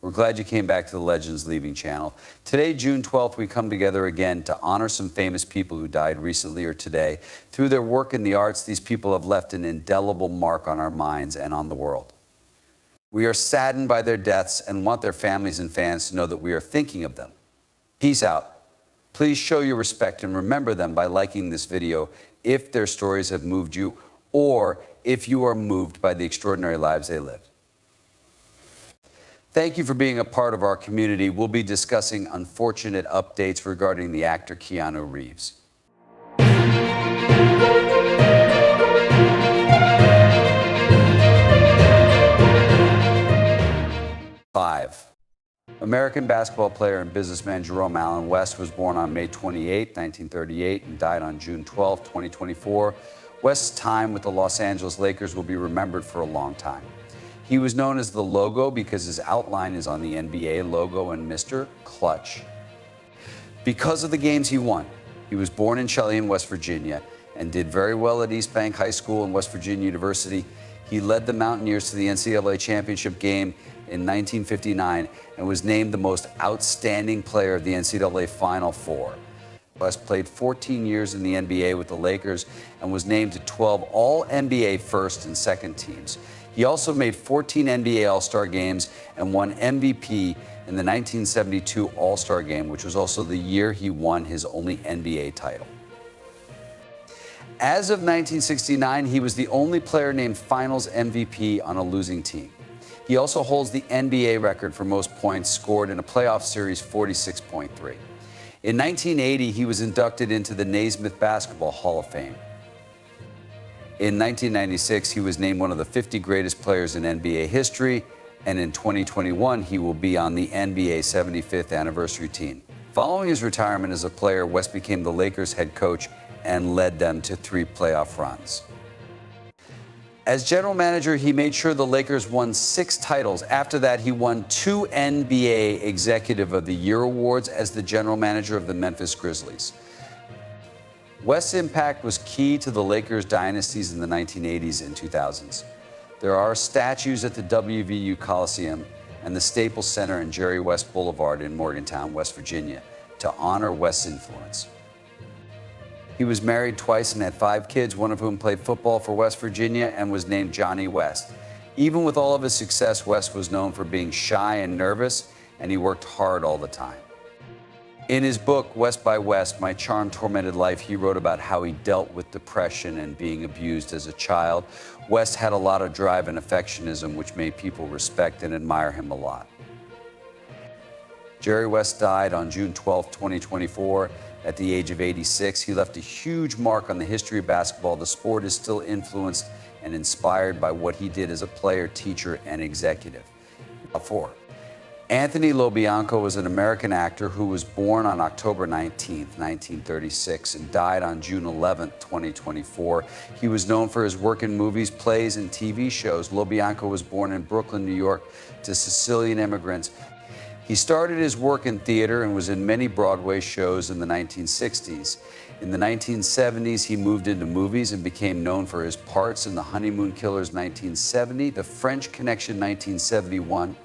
We're glad you came back to the Legends Leaving channel. Today, June 12th, we come together again to honor some famous people who died recently or today. Through their work in the arts, these people have left an indelible mark on our minds and on the world. We are saddened by their deaths and want their families and fans to know that we are thinking of them. Peace out. Please show your respect and remember them by liking this video if their stories have moved you or if you are moved by the extraordinary lives they lived. Thank you for being a part of our community. We'll be discussing unfortunate updates regarding the actor Keanu Reeves. 5. American basketball player and businessman Jerome Allen West was born on May 28, 1938, and died on June 12, 2024. West's time with the Los Angeles Lakers will be remembered for a long time. He was known as the Logo because his outline is on the NBA logo and Mr. Clutch. Because of the games he won, he was born in Cheyenne, West Virginia, and did very well at East Bank High School and West Virginia University. He led the Mountaineers to the NCAA championship game in 1959 and was named the most outstanding player of the NCAA Final Four. West played 14 years in the NBA with the Lakers and was named to 12 All-NBA first and second teams. He also made 14 NBA All-Star games and won MVP in the 1972 All-Star game, which was also the year he won his only NBA title. As of 1969, he was the only player named Finals MVP on a losing team. He also holds the NBA record for most points scored in a playoff series, 46.3. In 1980, he was inducted into the Naismith Basketball Hall of Fame. In 1996, he was named one of the 50 greatest players in NBA history, and in 2021, he will be on the NBA 75th anniversary team. Following his retirement as a player, West became the Lakers head coach and led them to 3 playoff runs. As general manager, he made sure the Lakers won 6 titles. After that, he won 2 NBA Executive of the Year awards as the general manager of the Memphis Grizzlies. West's impact was key to the Lakers dynasties in the 1980s and 2000s. There are statues at the WVU Coliseum and the Staples Center and Jerry West Boulevard in Morgantown, West Virginia, to honor West's influence. He was married twice and had 5 kids, one of whom played football for West Virginia and was named Johnny West. Even with all of his success, West was known for being shy and nervous, and he worked hard all the time. In his book, West by West, My Charmed, Tormented Life, he wrote about how he dealt with depression and being abused as a child. West had a lot of drive and affectionism, which made people respect and admire him a lot. Jerry West died on June 12, 2024. At the age of 86, he left a huge mark on the history of basketball. The sport is still influenced and inspired by what he did as a player, teacher, and executive. 4. Anthony LoBianco was an American actor who was born on October 19, 1936, and died on June 11, 2024. He was known for his work in movies, plays, and TV shows. LoBianco was born in Brooklyn, New York, to Sicilian immigrants. He started his work in theater and was in many Broadway shows in the 1960s. In the 1970s, he moved into movies and became known for his parts in The Honeymoon Killers 1970, The French Connection 1971,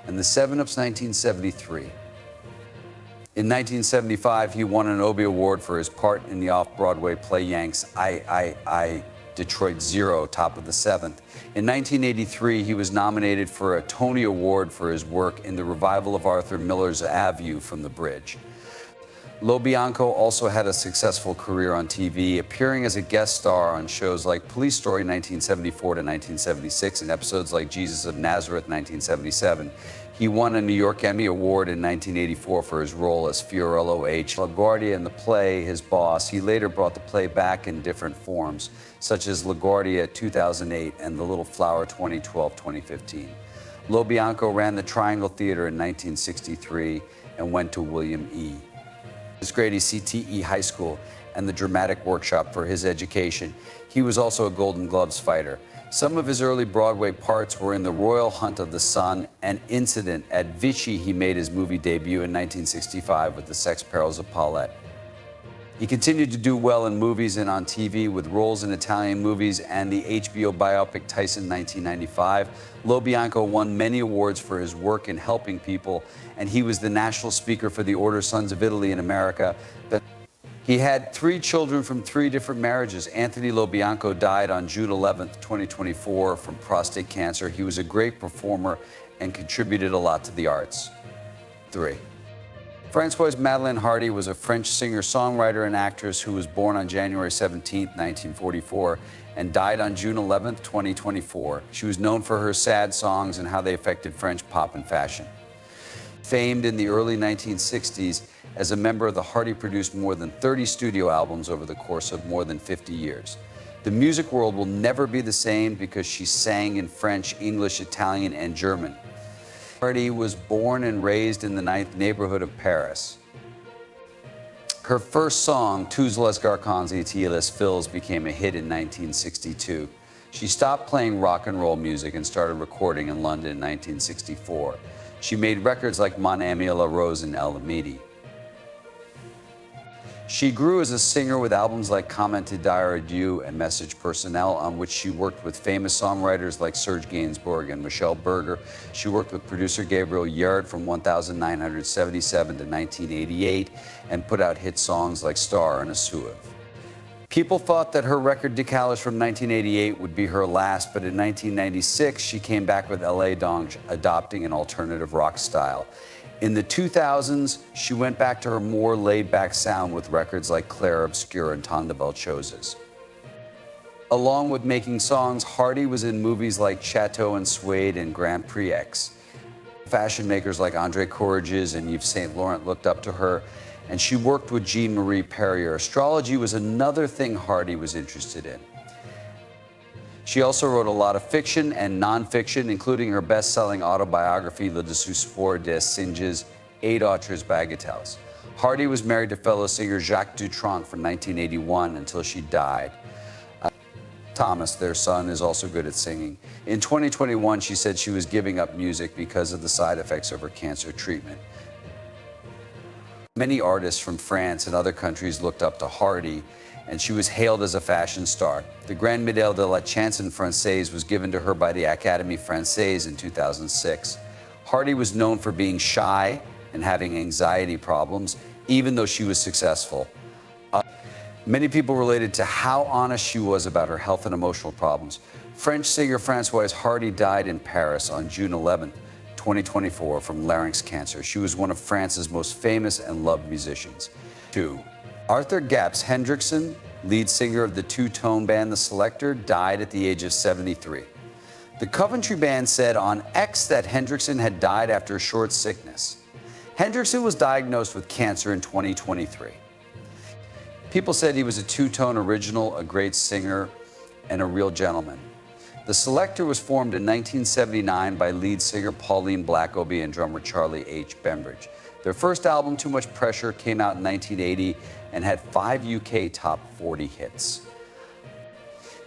and The 7-Ups 1973. In 1975, he won an Obie Award for his part in the off-Broadway play Yanks' I, Detroit Zero, Top of the Seventh. In 1983, he was nominated for a Tony Award for his work in the revival of Arthur Miller's A View from the Bridge. LoBianco also had a successful career on TV, appearing as a guest star on shows like Police Story 1974 to 1976 and episodes like Jesus of Nazareth 1977. He won a New York Emmy Award in 1984 for his role as Fiorello H. LaGuardia in the play His Boss. He later brought the play back in different forms, such as LaGuardia 2008 and The Little Flower 2012-2015. LoBianco ran the Triangle Theater in 1963 and went to William E. His Grady CTE High School and the Dramatic Workshop for his education. He was also a Golden Gloves fighter. Some of his early Broadway parts were in The Royal Hunt of the Sun and Incident. At Vichy, he made his movie debut in 1965 with The Sex Perils of Paulette. He continued to do well in movies and on TV with roles in Italian movies and the HBO biopic Tyson 1995. Lo won many awards for his work in helping people, and he was the national speaker for the Order Sons of Italy in America. He had 3 children from 3 different marriages. Anthony Lobianco died on June 11, 2024 from prostate cancer. He was a great performer and contributed a lot to the arts. 3. Françoise Madeleine Hardy was a French singer, songwriter, and actress who was born on January 17, 1944, and died on June 11, 2024. She was known for her sad songs and how they affected French pop and fashion. Famed in the early 1960s, as a member of the Hardy produced more than 30 studio albums over the course of more than 50 years. The music world will never be the same because she sang in French, English, Italian, and German. Hardy was born and raised in the 9th neighborhood of Paris. Her first song, Tous les garçons et les filles, became a hit in 1962. She stopped playing rock and roll music and started recording in London in 1964. She made records like Mon Ami La Rose and El Midi. She grew as a singer with albums like Comment to dire Adieu and Message Personnel, on which she worked with famous songwriters like Serge Gainsbourg and Michelle Berger. She worked with producer Gabriel Yared from 1977 to 1988 and put out hit songs like Star and A Suave. People thought that her record Decalage from 1988 would be her last, but in 1996 she came back with L.A. Donge, adopting an alternative rock style. In the 2000s, she went back to her more laid-back sound with records like Claire Obscure and Tant de belles choses. Along with making songs, Hardy was in movies like Chateau and Suede and Grand Prix X. Fashion makers like Andre Courreges and Yves Saint Laurent looked up to her, and she worked with Jean-Marie Perrier. Astrology was another thing Hardy was interested in. She also wrote a lot of fiction and nonfiction, including her best-selling autobiography, Le Dessous des Singes, 8 Autres Bagatelles. Hardy was married to fellow singer Jacques Dutronc from 1981 until she died. Thomas, their son, is also good at singing. In 2021, she said she was giving up music because of the side effects of her cancer treatment. Many artists from France and other countries looked up to Hardy, and she was hailed as a fashion star. The Grand Médaille de la Chanson Française was given to her by the Académie Française in 2006. Hardy was known for being shy and having anxiety problems, even though she was successful. Many people related to how honest she was about her health and emotional problems. French singer Françoise Hardy died in Paris on June 11, 2024, from larynx cancer. She was one of France's most famous and loved musicians. 2. Arthur Gaps Hendrickson, lead singer of the two-tone band The Selector, died at the age of 73. The Coventry band said on X that Hendrickson had died after a short sickness. Hendrickson was diagnosed with cancer in 2023. People said he was a two-tone original, a great singer, and a real gentleman. The Selector was formed in 1979 by lead singer Pauline Blackoby and drummer Charlie H. Bembridge. Their first album, Too Much Pressure, came out in 1980 and had 5 UK top 40 hits.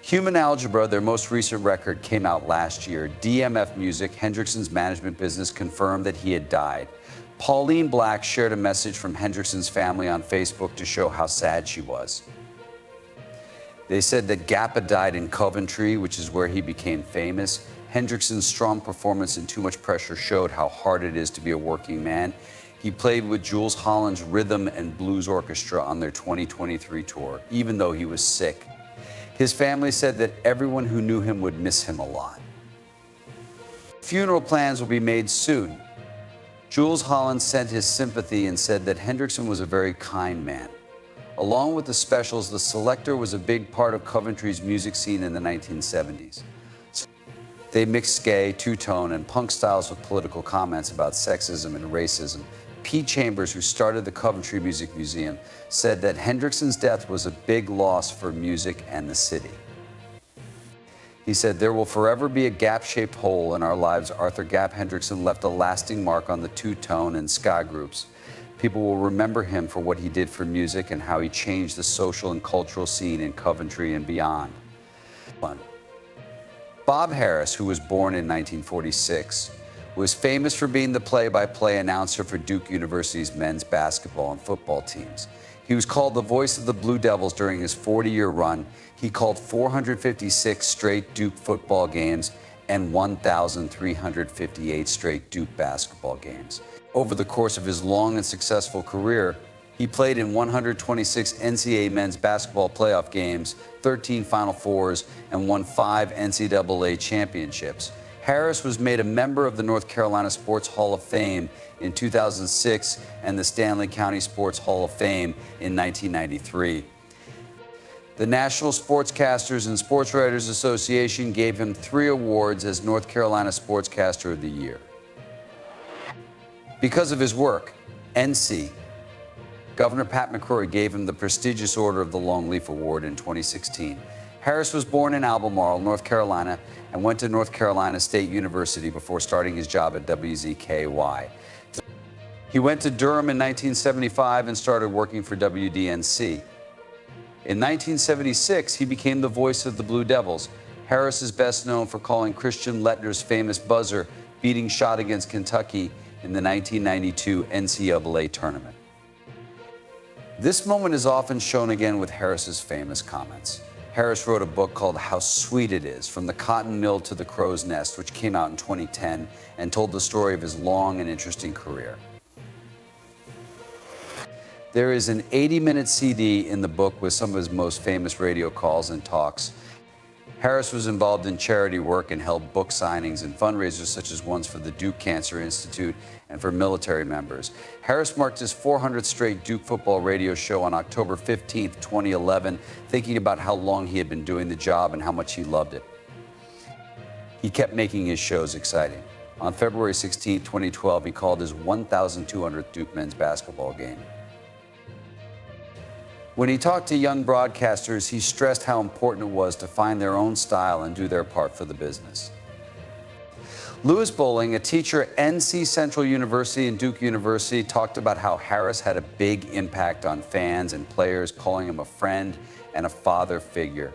Human Algebra, their most recent record, came out last year. DMF Music, Hendrickson's management business, confirmed that he had died. Pauline Black shared a message from Hendrickson's family on Facebook to show how sad she was. They said that Gappa died in Coventry, which is where he became famous. Hendrickson's strong performance in Too Much Pressure showed how hard it is to be a working man. He played with Jools Holland's Rhythm and Blues Orchestra on their 2023 tour, even though he was sick. His family said that everyone who knew him would miss him a lot. Funeral plans will be made soon. Jools Holland sent his sympathy and said that Hendrickson was a very kind man. Along with the Specials, The Selector was a big part of Coventry's music scene in the 1970s. They mixed gay, two-tone, and punk styles with political comments about sexism and racism. Pete Chambers, who started the Coventry Music Museum, said that Hendrickson's death was a big loss for music and the city. He said, "There will forever be a gap-shaped hole in our lives. Arthur Gap Hendrickson left a lasting mark on the two-tone and ska groups. People will remember him for what he did for music and how he changed the social and cultural scene in Coventry and beyond." Bob Harris, who was born in 1946, was famous for being the play-by-play announcer for Duke University's men's basketball and football teams. He was called the voice of the Blue Devils during his 40-year run. He called 456 straight Duke football games and 1,358 straight Duke basketball games. Over the course of his long and successful career, he played in 126 NCAA men's basketball playoff games, 13 Final Fours, and won 5 NCAA championships. Harris was made a member of the North Carolina Sports Hall of Fame in 2006 and the Stanley County Sports Hall of Fame in 1993. The National Sportscasters and Sports Writers Association gave him 3 awards as North Carolina Sportscaster of the Year. Because of his work, NC, Governor Pat McCrory gave him the prestigious Order of the Longleaf Award in 2016. Harris was born in Albemarle, North Carolina, and went to North Carolina State University before starting his job at WZKY. He went to Durham in 1975 and started working for WDNC. In 1976, he became the voice of the Blue Devils. Harris is best known for calling Christian Lettner's famous buzzer beating shot against Kentucky in the 1992 NCAA tournament. This moment is often shown again with Harris's famous comments. Harris wrote a book called How Sweet It Is, From the Cotton Mill to the Crow's Nest, which came out in 2010 and told the story of his long and interesting career. There is an 80-minute CD in the book with some of his most famous radio calls and talks. Harris was involved in charity work and held book signings and fundraisers such as ones for the Duke Cancer Institute and for military members. Harris marked his 400th straight Duke football radio show on October 15, 2011, thinking about how long he had been doing the job and how much he loved it. He kept making his shows exciting. On February 16, 2012, he called his 1,200th Duke men's basketball game. When he talked to young broadcasters, he stressed how important it was to find their own style and do their part for the business. Louis Bowling, a teacher at NC Central University and Duke University, talked about how Harris had a big impact on fans and players, calling him a friend and a father figure.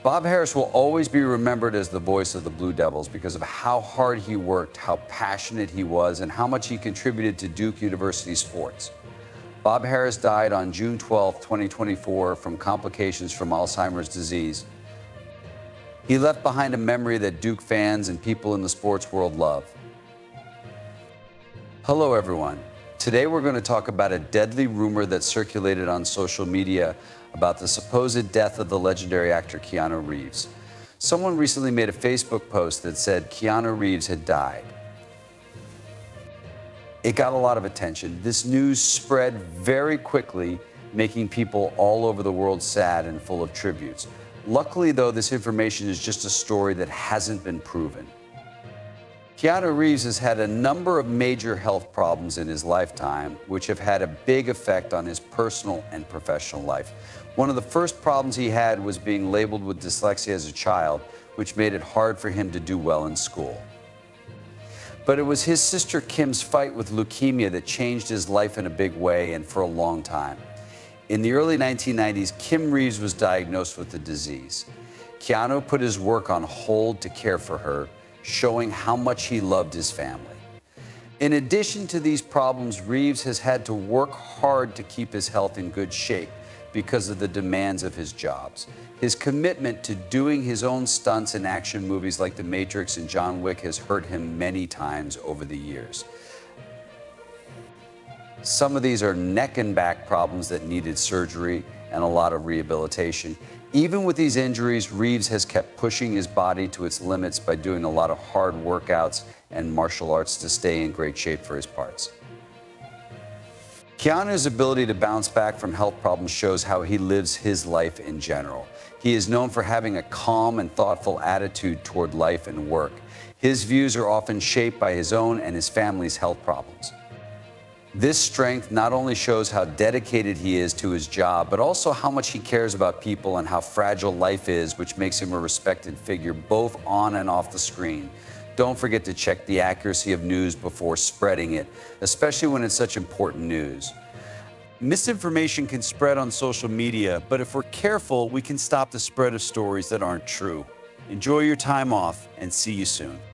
Bob Harris will always be remembered as the voice of the Blue Devils because of how hard he worked, how passionate he was, and how much he contributed to Duke University sports. Bob Harris died on June 12, 2024, from complications from Alzheimer's disease. He left behind a memory that Duke fans and people in the sports world love. Hello, everyone. Today we're going to talk about a deadly rumor that circulated on social media about the supposed death of the legendary actor Keanu Reeves. Someone recently made a Facebook post that said Keanu Reeves had died. It got a lot of attention. This news spread very quickly, making people all over the world sad and full of tributes. Luckily, though, this information is just a story that hasn't been proven. Keanu Reeves has had a number of major health problems in his lifetime, which have had a big effect on his personal and professional life. One of the first problems he had was being labeled with dyslexia as a child, which made it hard for him to do well in school. But it was his sister Kim's fight with leukemia that changed his life in a big way and for a long time. In the early 1990s, Kim Reeves was diagnosed with the disease. Keanu put his work on hold to care for her, showing how much he loved his family. In addition to these problems, Reeves has had to work hard to keep his health in good shape because of the demands of his jobs. His commitment to doing his own stunts in action movies like The Matrix and John Wick has hurt him many times over the years. Some of these are neck and back problems that needed surgery and a lot of rehabilitation. Even with these injuries, Reeves has kept pushing his body to its limits by doing a lot of hard workouts and martial arts to stay in great shape for his parts. Keanu's ability to bounce back from health problems shows how he lives his life in general. He is known for having a calm and thoughtful attitude toward life and work. His views are often shaped by his own and his family's health problems. This strength not only shows how dedicated he is to his job, but also how much he cares about people and how fragile life is, which makes him a respected figure both on and off the screen. Don't forget to check the accuracy of news before spreading it, especially when it's such important news. Misinformation can spread on social media, but if we're careful, we can stop the spread of stories that aren't true. Enjoy your time off and see you soon.